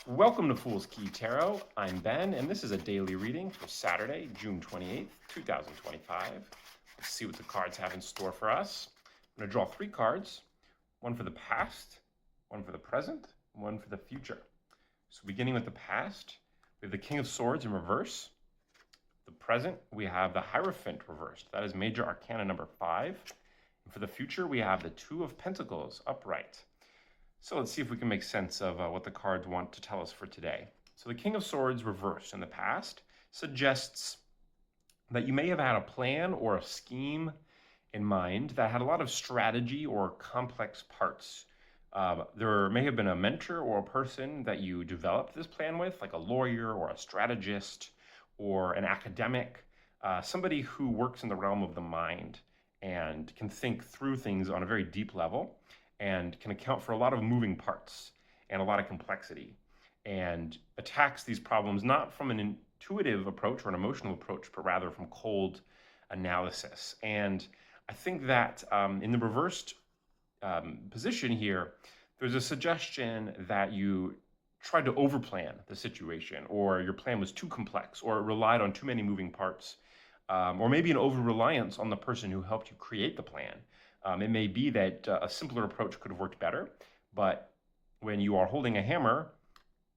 Welcome to Fool's Key Tarot. I'm Ben, and this is a daily reading for Saturday, June 28th, 2025. Let's see what the cards have in store for us. I'm going to draw three cards, one for the past, one for the present, and one for the future. So beginning with the past, we have the King of Swords in reverse. The present, we have the Hierophant reversed. That is Major Arcana number 5. And for the future, we have the Two of Pentacles upright. So let's see if we can make sense of what the cards want to tell us for today. So the King of Swords reversed in the past suggests that you may have had a plan or a scheme in mind that had a lot of strategy or complex parts. There may have been a mentor or a person that you developed this plan with, like a lawyer or a strategist or an academic, somebody who works in the realm of the mind and can think through things on a very deep level and can account for a lot of moving parts and a lot of complexity, and attacks these problems not from an intuitive approach or an emotional approach, but rather from cold analysis. And I think that in the reversed position here, there's a suggestion that you tried to overplan the situation, or your plan was too complex, or it relied on too many moving parts, or maybe an over-reliance on the person who helped you create the plan. It may be that a simpler approach could have worked better, but when you are holding a hammer,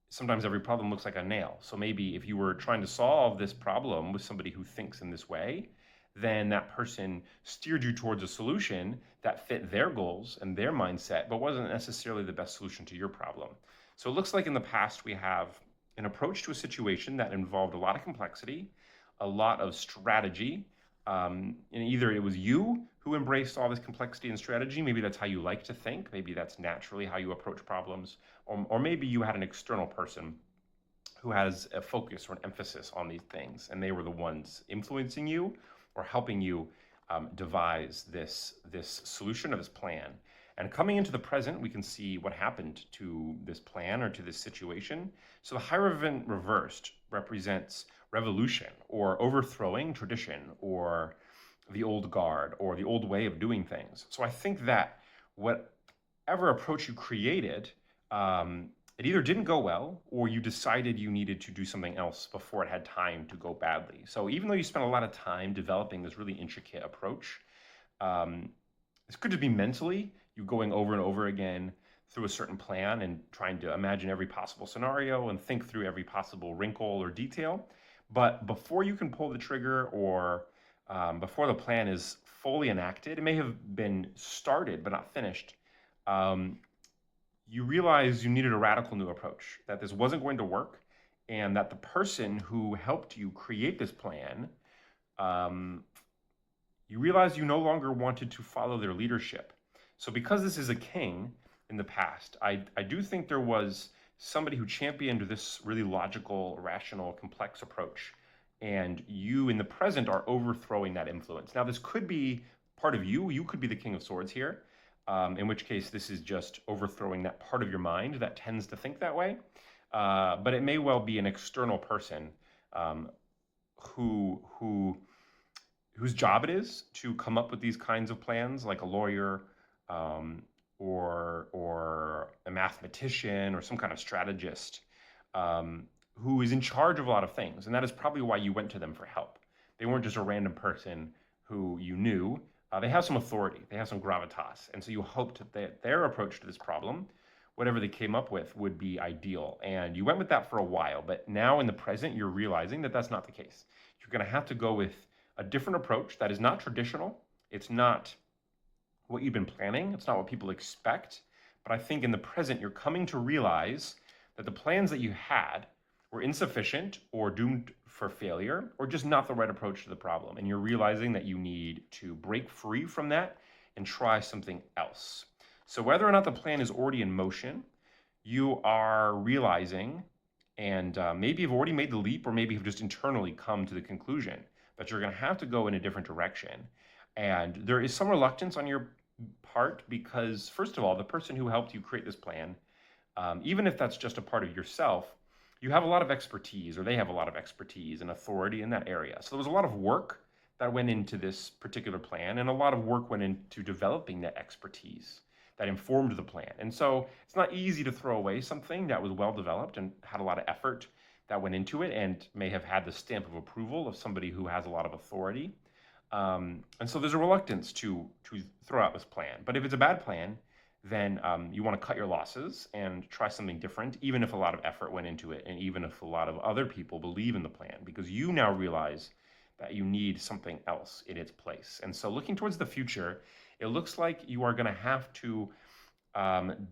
sometimes every problem looks like a nail. So maybe if you were trying to solve this problem with somebody who thinks in this way, then that person steered you towards a solution that fit their goals and their mindset, but wasn't necessarily the best solution to your problem. So it looks like in the past we have an approach to a situation that involved a lot of complexity, a lot of strategy, and either it was you who embraced all this complexity and strategy, maybe that's how you like to think, maybe that's naturally how you approach problems, or maybe you had an external person who has a focus or an emphasis on these things, and they were the ones influencing you or helping you devise this solution or this plan. And coming into the present, we can see what happened to this plan or to this situation. So the Hierophant reversed represents revolution or overthrowing tradition or the old guard or the old way of doing things. So I think that whatever approach you created, it either didn't go well or you decided you needed to do something else before it had time to go badly. So even though you spent a lot of time developing this really intricate approach, this could just be mentally you going over and over again through a certain plan and trying to imagine every possible scenario and think through every possible wrinkle or detail. But before you can pull the trigger or before the plan is fully enacted, it may have been started but not finished, you realize you needed a radical new approach, that this wasn't going to work, and that the person who helped you create this plan, you realize you no longer wanted to follow their leadership. So because this is a king in the past, I do think there was somebody who championed this really logical, rational, complex approach, and you in the present are overthrowing that influence. Now, this could be part of you. You could be the King of Swords here, in which case this is just overthrowing that part of your mind that tends to think that way. But it may well be an external person whose job it is to come up with these kinds of plans, like a lawyer, or a mathematician or some kind of strategist, who is in charge of a lot of things. And that is probably why you went to them for help. They weren't just a random person who you knew. They have some authority, they have some gravitas. And so you hoped that their approach to this problem, whatever they came up with, would be ideal. And you went with that for a while, but now in the present, you're realizing that that's not the case. You're gonna have to go with a different approach that is not traditional. It's not what you've been planning. It's not what people expect. But I think in the present, you're coming to realize that the plans that you had were insufficient or doomed for failure or just not the right approach to the problem. And you're realizing that you need to break free from that and try something else. So whether or not the plan is already in motion, you are realizing, and maybe you've already made the leap, or maybe you've just internally come to the conclusion that you're going to have to go in a different direction. And there is some reluctance on your part because, first of all, the person who helped you create this plan, even if that's just a part of yourself, you have a lot of expertise, or they have a lot of expertise and authority in that area. So there was a lot of work that went into this particular plan, and a lot of work went into developing that expertise. that informed the plan. And so it's not easy to throw away something that was well developed and had a lot of effort that went into it and may have had the stamp of approval of somebody who has a lot of authority. And so there's a reluctance to throw out this plan. But if it's a bad plan, then you want to cut your losses and try something different, even if a lot of effort went into it, and even if a lot of other people believe in the plan, because you now realize that you need something else in its place. And so looking towards the future, it looks like you are going to have to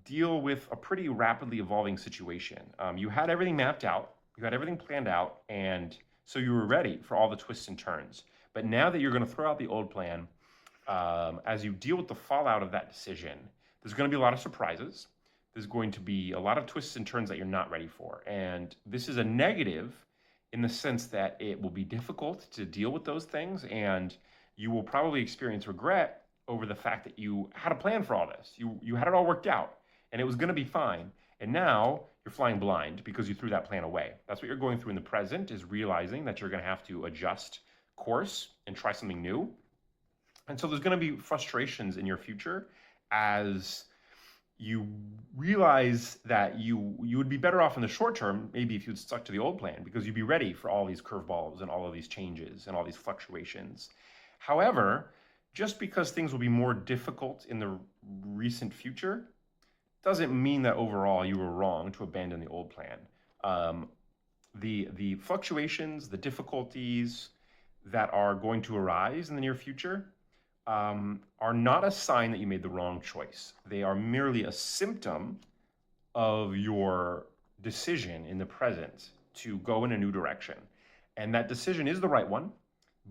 deal with a pretty rapidly evolving situation. You had everything mapped out, you had everything planned out, and so you were ready for all the twists and turns. But now that you're going to throw out the old plan, as you deal with the fallout of that decision, there's going to be a lot of surprises. There's going to be a lot of twists and turns that you're not ready for. And this is a negative in the sense that it will be difficult to deal with those things, and you will probably experience regret over the fact that you had a plan for all this. You had it all worked out, and it was going to be fine. And now you're flying blind because you threw that plan away. That's what you're going through in the present, is realizing that you're going to have to adjust course and try something new. And so there's going to be frustrations in your future as you realize that you would be better off in the short term, maybe if you'd stuck to the old plan, because you'd be ready for all these curveballs and all of these changes and all these fluctuations. However, just because things will be more difficult in the recent future doesn't mean that overall you were wrong to abandon the old plan. The fluctuations, the difficulties that are going to arise in the near future are not a sign that you made the wrong choice. They are merely a symptom of your decision in the present to go in a new direction. And that decision is the right one,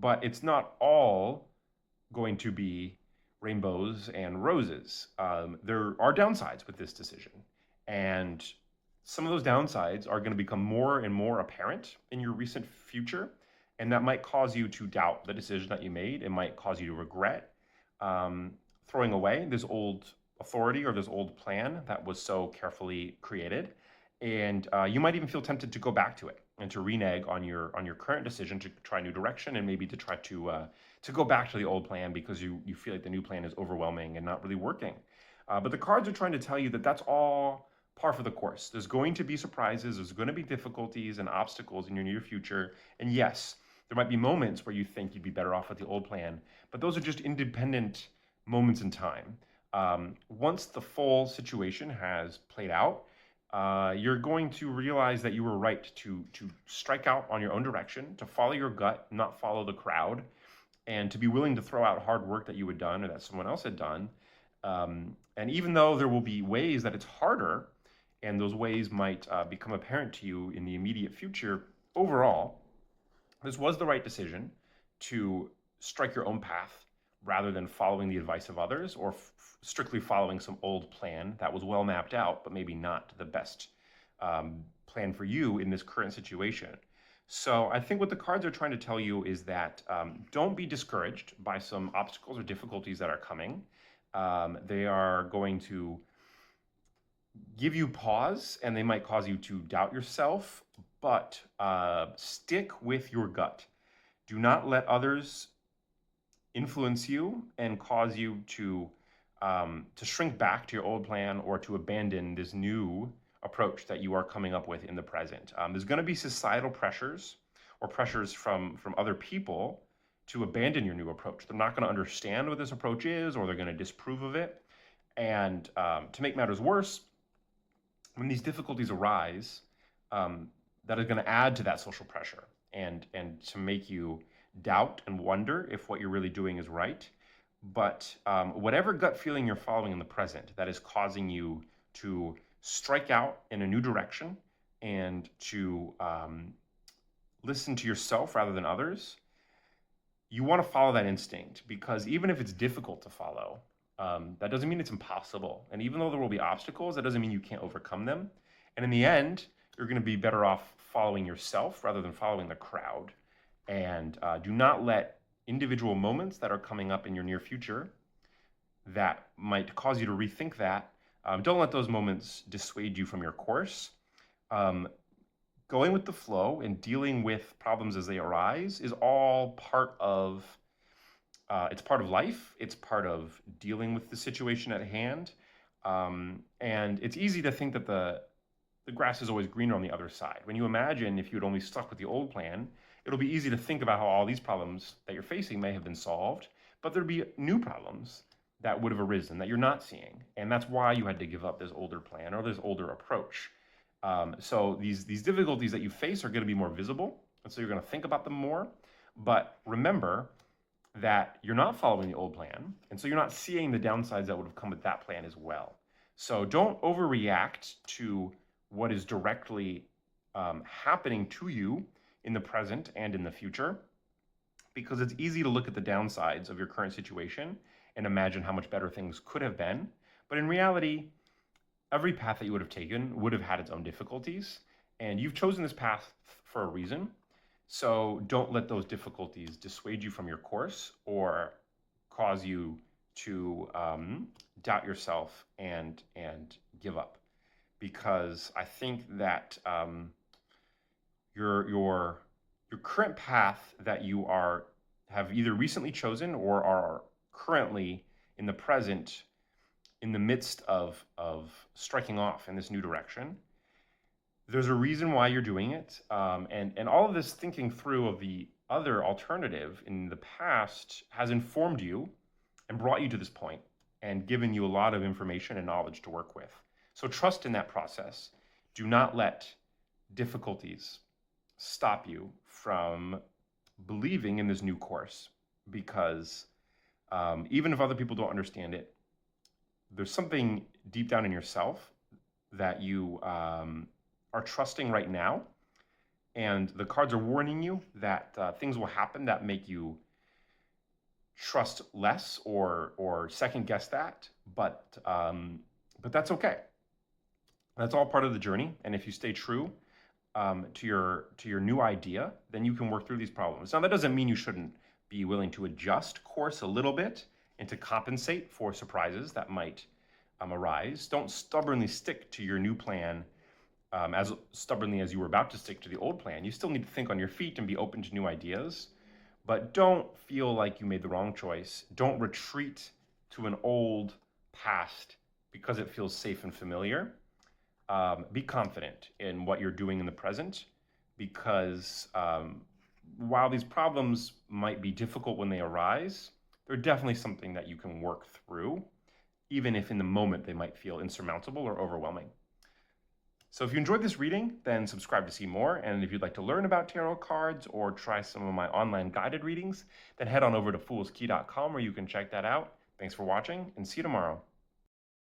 but it's not all going to be rainbows and roses. There are downsides with this decision. And some of those downsides are going to become more and more apparent in your recent future. And that might cause you to doubt the decision that you made. It might cause you to regret throwing away this old authority or this old plan that was so carefully created. And you might even feel tempted to go back to it and to renege on your current decision to try a new direction, and maybe to try to go back to the old plan because you feel like the new plan is overwhelming and not really working. But the cards are trying to tell you that that's all par for the course. There's going to be surprises. There's going to be difficulties and obstacles in your near future. And yes, there might be moments where you think you'd be better off with the old plan, but those are just independent moments in time. Once the full situation has played out, you're going to realize that you were right to strike out on your own direction, to follow your gut, not follow the crowd, and to be willing to throw out hard work that you had done or that someone else had done. And even though there will be ways that it's harder, and those ways might become apparent to you in the immediate future, overall, this was the right decision to strike your own path rather than following the advice of others, or strictly following some old plan that was well mapped out, but maybe not the best plan for you in this current situation. So I think what the cards are trying to tell you is that don't be discouraged by some obstacles or difficulties that are coming. They are going to give you pause, and they might cause you to doubt yourself, but stick with your gut. Do not let others influence you and cause you to shrink back to your old plan or to abandon this new approach that you are coming up with in the present. There's going to be societal pressures or pressures from other people to abandon your new approach. They're not going to understand what this approach is, or they're going to disapprove of it. And to make matters worse, when these difficulties arise, that is going to add to that social pressure and to make you doubt and wonder if what you're really doing is right. But whatever gut feeling you're following in the present that is causing you to strike out in a new direction and to listen to yourself rather than others, you want to follow that instinct, because even if it's difficult to follow, that doesn't mean it's impossible. And even though there will be obstacles, that doesn't mean you can't overcome them. And in the end, you're going to be better off following yourself rather than following the crowd. And do not let individual moments that are coming up in your near future that might cause you to rethink that, don't let those moments dissuade you from your course. Going with the flow and dealing with problems as they arise is all part of it's part of life. It's part of dealing with the situation at hand. And it's easy to think that the grass is always greener on the other side. When you imagine if you had only stuck with the old plan, it'll be easy to think about how all these problems that you're facing may have been solved, but there'd be new problems that would have arisen that you're not seeing. And that's why you had to give up this older plan or this older approach. So these difficulties that you face are going to be more visible, and so you're going to think about them more. But remember that you're not following the old plan, and so you're not seeing the downsides that would have come with that plan as well. So don't overreact to what is directly happening to you in the present and in the future, because it's easy to look at the downsides of your current situation and imagine how much better things could have been. But in reality, every path that you would have taken would have had its own difficulties, and you've chosen this path for a reason. So don't let those difficulties dissuade you from your course or cause you to doubt yourself and give up. Because I think that your current path that you have either recently chosen or are currently in the present in the midst of striking off in this new direction, there's a reason why you're doing it. And all of this thinking through of the other alternative in the past has informed you and brought you to this point and given you a lot of information and knowledge to work with. So trust in that process. Do not let difficulties stop you from believing in this new course, because even if other people don't understand it, there's something deep down in yourself that you are trusting right now, and the cards are warning you that things will happen that make you trust less or second guess that, but that's okay. That's all part of the journey, and if you stay true to your new idea, then you can work through these problems. Now, that doesn't mean you shouldn't be willing to adjust course a little bit and to compensate for surprises that might arise. Don't stubbornly stick to your new plan as stubbornly as you were about to stick to the old plan. You still need to think on your feet and be open to new ideas, but don't feel like you made the wrong choice. Don't retreat to an old past because it feels safe and familiar. Be confident in what you're doing in the present, because while these problems might be difficult when they arise, they're definitely something that you can work through, even if in the moment they might feel insurmountable or overwhelming. So if you enjoyed this reading, then subscribe to see more. And if you'd like to learn about tarot cards or try some of my online guided readings, then head on over to foolskey.com where you can check that out. Thanks for watching, and see you tomorrow.